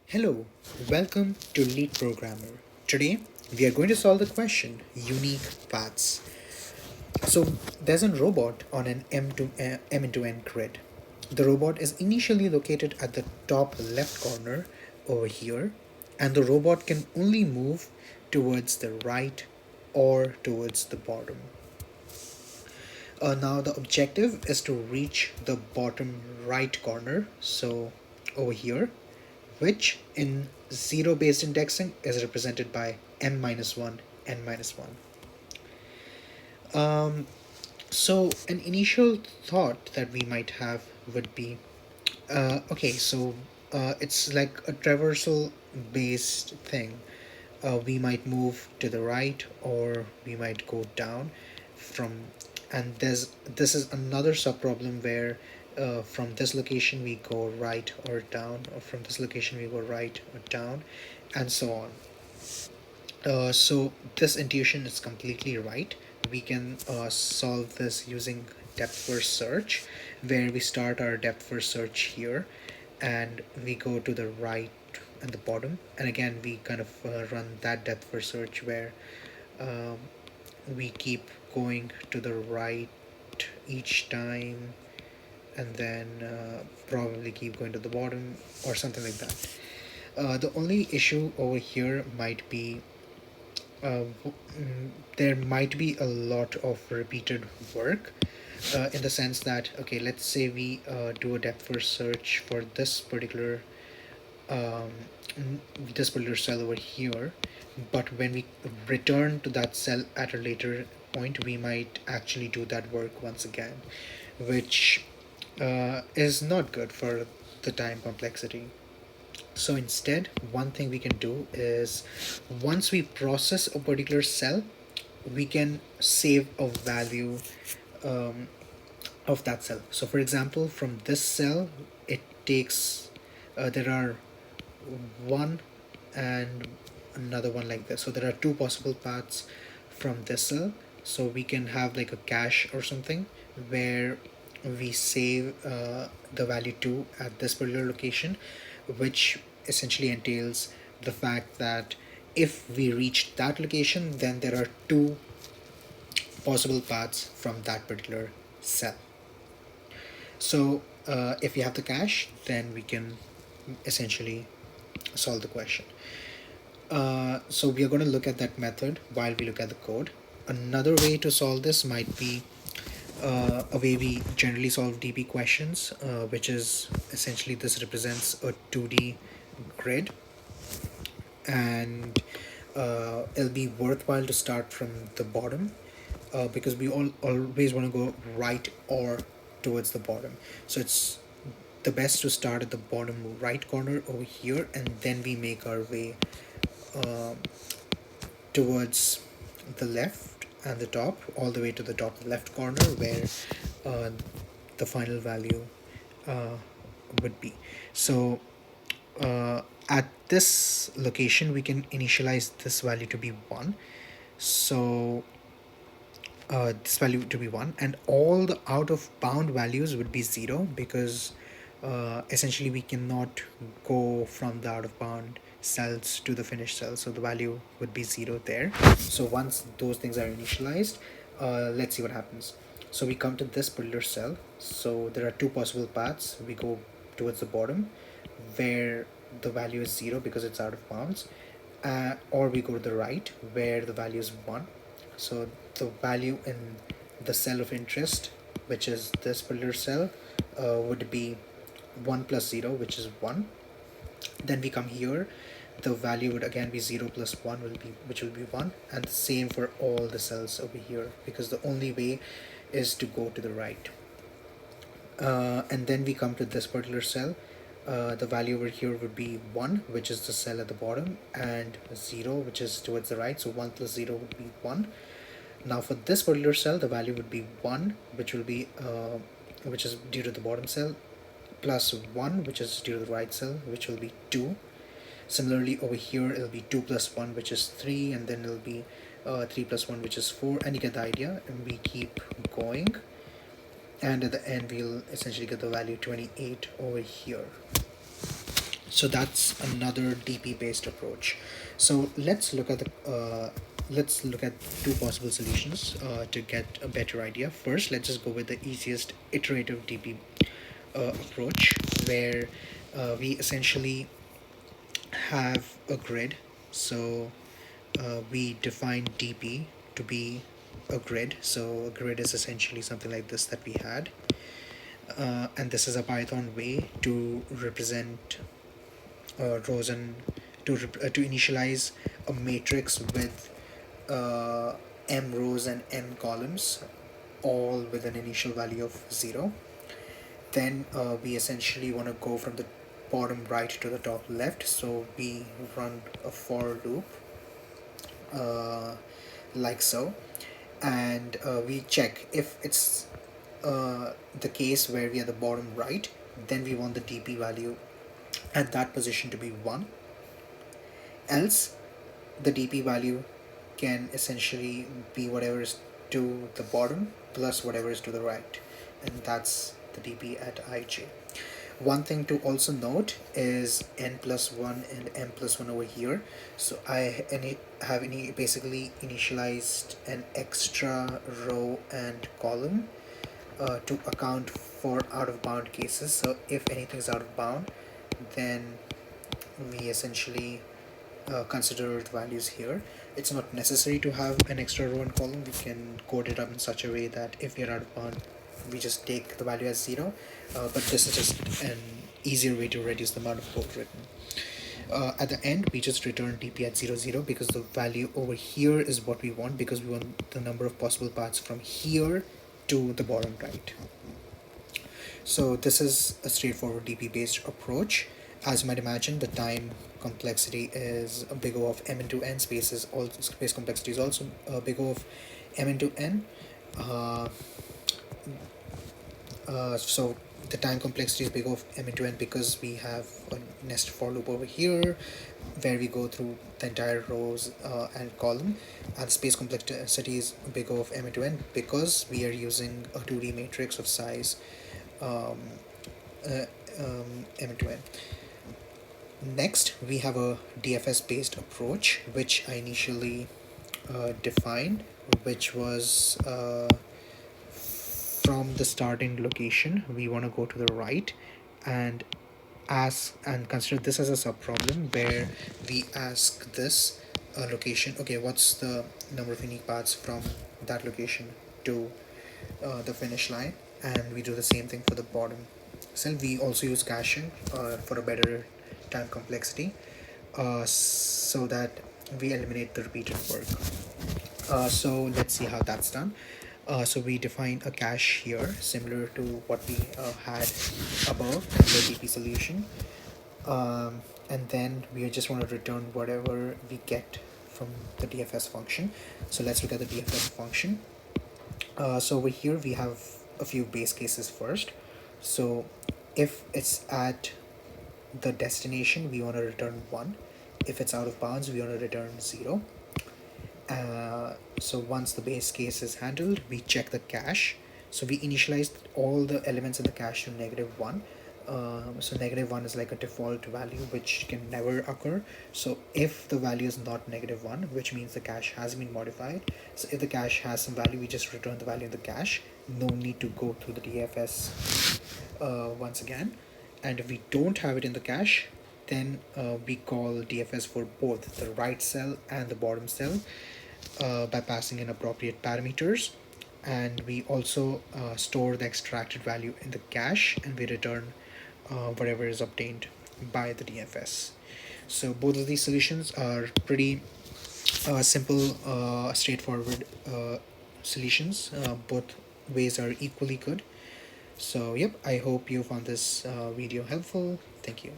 Hello, welcome to Lead Programmer. Today, we are going to solve the question unique paths. So, there's a robot on an M into N grid. The robot is initially located at the top left corner over here, and the robot can only move towards the right or towards the bottom. Now, the objective is to reach the bottom right corner, so over here, which in zero based indexing is represented by m minus 1, n minus 1. Um, so, an initial thought that we might have would be okay, so it's like a traversal based thing. We might move to the right or we might go down from, and this is another subproblem where from this location we go right or down, or from this location we go right or down, and so on. So this intuition is completely right. We can solve this using depth first search, where we start our depth first search here and we go to the right and the bottom, and again we kind of run that depth first search where um, we keep going to the right each time, and then probably keep going to the bottom or something like that. The only issue over here might be there might be a lot of repeated work, in the sense that, okay, let's say we do a depth first search for um, this particular cell over here, but when we return to that cell at a later point we might actually do that work once again, which is not good for the time complexity. So instead, one thing we can do is, once we process a particular cell, we can save a value um, of that cell. So for example, from this cell, it takes, there are one and another one like this. So there are two possible paths from this cell. So we can have like a cache or something where we save the value 2 at this particular location, which essentially entails the fact that if we reach that location, then there are two possible paths from that particular cell. So if we have the cache, then we can essentially solve the question. So we are going to look at that method while we look at the code. Another way to solve this might be a way we generally solve DP questions, which is essentially this represents a 2D grid, and it'll be worthwhile to start from the bottom, because we always want to go right or towards the bottom. So it's the best to start at the bottom right corner over here, and then we make our way um, towards the left and the top, all the way to the top left corner where uh, the final value uh, would be. So at this location we can initialize this value to be 1. So this value to be 1, and all the out of bound values would be 0, because essentially we cannot go from the out of bound cells to the finished cell, so the value would be 0 there. So once those things are initialized, let's see what happens. So we come to this particular cell, so there are two possible paths. We go towards the bottom where the value is 0 because it's out of bounds, or we go to the right where the value is 1. So the value in the cell of interest, which is this particular cell, would be 1 plus 0, which is 1. Then we come here, the value would again be 0 plus 1 will be, which will be 1, and the same for all the cells over here, because the only way is to go to the right. And then we come to this particular cell. The value over here would be 1, which is the cell at the bottom, and 0, which is towards the right. So 1 plus 0 would be 1. Now for this particular cell, the value would be 1, which will be which is due to the bottom cell, plus 1, which is due to the right cell, which will be 2. Similarly over here it'll be 2 plus 1, which is 3, and then it'll be 3 plus 1, which is 4, and you get the idea, and we keep going, and at the end we'll essentially get the value 28 over here. So that's another DP based approach. So let's look at two possible solutions to get a better idea. First, let's just go with the easiest iterative DP approach, where we essentially have a grid. So we define DP to be a grid. So a grid is essentially something like this that we had, and this is a Python way to represent rows and to initialize a matrix with uh, m rows and n columns, all with an initial value of 0. Then we essentially want to go from the bottom right to the top left, so we run a for loop uh, like so, and we check if it's the case where we are the bottom right, then we want the DP value at that position to be 1. Else the DP value can essentially be whatever is to the bottom plus whatever is to the right, and that's the DP at ij. One thing to also note is n plus 1 and m plus 1 over here. So have basically initialized an extra row and column to account for out of bound cases. So if anything is out of bound, then we essentially consider the values here. It's not necessary to have an extra row and column. We can code it up in such a way that if we are out of bound, we just take the value as 0. But this is just an easier way to reduce the amount of code written. At the end, we just return DP at 0, 0, because the value over here is what we want, because we want the number of possible paths from here to the bottom right. So this is a straightforward DP based approach. As you might imagine, the time complexity is a big O of m into n. Space complexity is also a big O of m into n. So the time complexity is big O of m into n because we have a nested for loop over here where we go through the entire rows and column, and the space complexity is big O of m into n because we are using a 2D matrix of size m into n. Next, we have a DFS based approach, which I initially defined, which was from the starting location, we want to go to the right and consider this as a subproblem where we ask this location, okay, what's the number of unique paths from that location to the finish line, and we do the same thing for the bottom cell. We also use caching for a better time complexity so that we eliminate the repeated work. So let's see how that's done. So we define a cache here similar to what we had above in the DP solution, and then we just want to return whatever we get from the DFS function. So let's look at the DFS function. So over here we have a few base cases first. So if it's at the destination, we want to return 1. If it's out of bounds, we want to return 0. So once the base case is handled, we check the cache. So we initialized all the elements in the cache to -1. So -1 is like a default value which can never occur. So if the value is not -1, which means the cache has been modified. So if the cache has some value, we just return the value in the cache. No need to go through the DFS once again. And if we don't have it in the cache, then we call DFS for both the right cell and the bottom cell by passing in appropriate parameters. And we also store the extracted value in the cache, and we return whatever is obtained by the DFS. So both of these solutions are pretty simple, straightforward solutions. Both ways are equally good. So yep, I hope you found this video helpful. Thank you.